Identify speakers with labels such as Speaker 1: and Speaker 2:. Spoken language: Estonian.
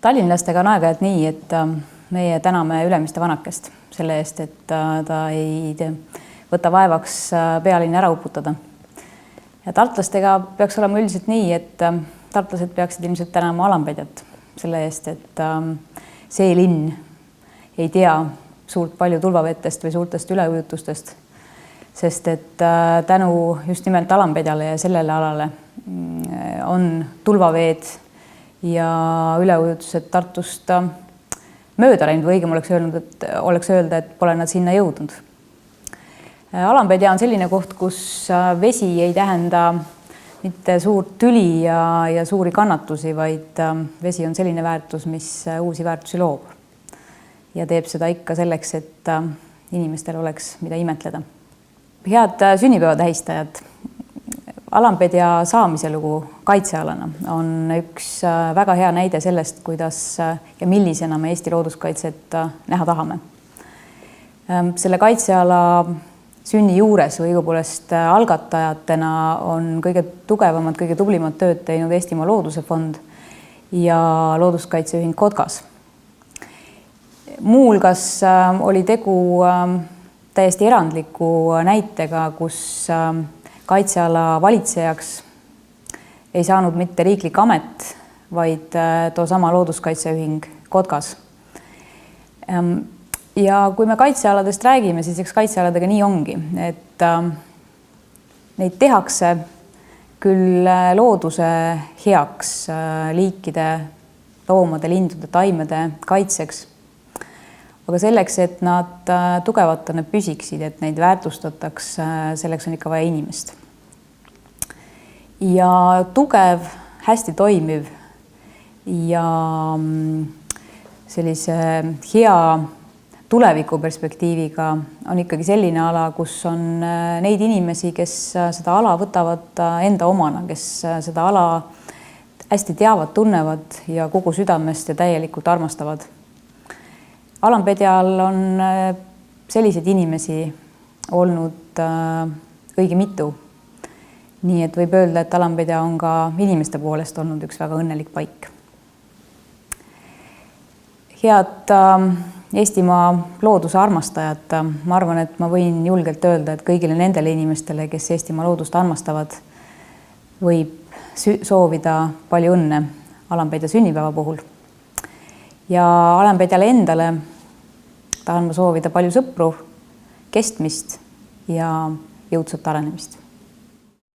Speaker 1: Tallinlastega on aeg-ajalt nii, et meie täname Ülemiste vanakest selle eest, et ta ei võta vaevaks pealinna ära uputada. Ja tartlastega peaks olema üldiselt nii, et tartlased peaksid ilmselt tänama Alampedjat selle eest, et see linn ei tea suurt palju tulvavetest või suurtest üleujutustest, sest et tänu just nimelt Alampedjale ja sellele alale on tulvaveed ja üleujutused Tartust mööda läinud või õigem oleks öelda, et pole nad sinna jõudnud. Alampedja on selline koht, kus vesi ei tähenda mitte suurt tüli ja suuri kannatusi, vaid vesi on selline väärtus, mis uusi väärtusi loob. Ja teeb seda ikka selleks, et inimestel oleks mida imetleda. Head sünnipäeva tähistajad! Alampedja saamise lugu kaitsealana on üks väga hea näide sellest, kuidas ja millisena me Eesti looduskaitset näha tahame. Selle kaitseala sünni juures või õigupoolest algatajatena on kõige tugevamad, kõige tublimad tööd teinud Eestimaa Looduse Fond ja looduskaitseühing Kotkas. Muuhulgas oli tegu täiesti erandliku näitega, kus kaitseala valitsejaks ei saanud mitte riiklik amet, vaid toosama looduskaitseühing Kotkas. Ja kui me kaitsealadest räägime, siis eks kaitsealadega nii ongi, et neid tehakse küll looduse heaks, liikide, loomade, lindude, taimede kaitseks, aga selleks, et nad tugevatena püsiksid, et neid väärtustataks, selleks on ikka vaja inimest. Ja tugev, hästi toimiv ja sellise hea tulevikuperspektiiviga on ikkagi selline ala, kus on neid inimesi, kes seda ala võtavad enda omana, kes seda ala hästi teavad, tunnevad ja kogu südamest ja täielikult armastavad. Alampedjal on selliseid inimesi olnud õige mitu. Nii et võib öelda, et Alampedja on ka inimeste poolest olnud üks väga õnnelik paik. Head Eestimaa looduse armastajad, ma arvan, et ma võin julgelt öelda, et kõigile nendele inimestele, kes Eestimaa loodust armastavad, võib soovida palju õnne Alampedja sünnipäeva puhul. Ja Alampedjale endale tahan ma soovida palju sõpru, kestmist ja jõudsat arenemist.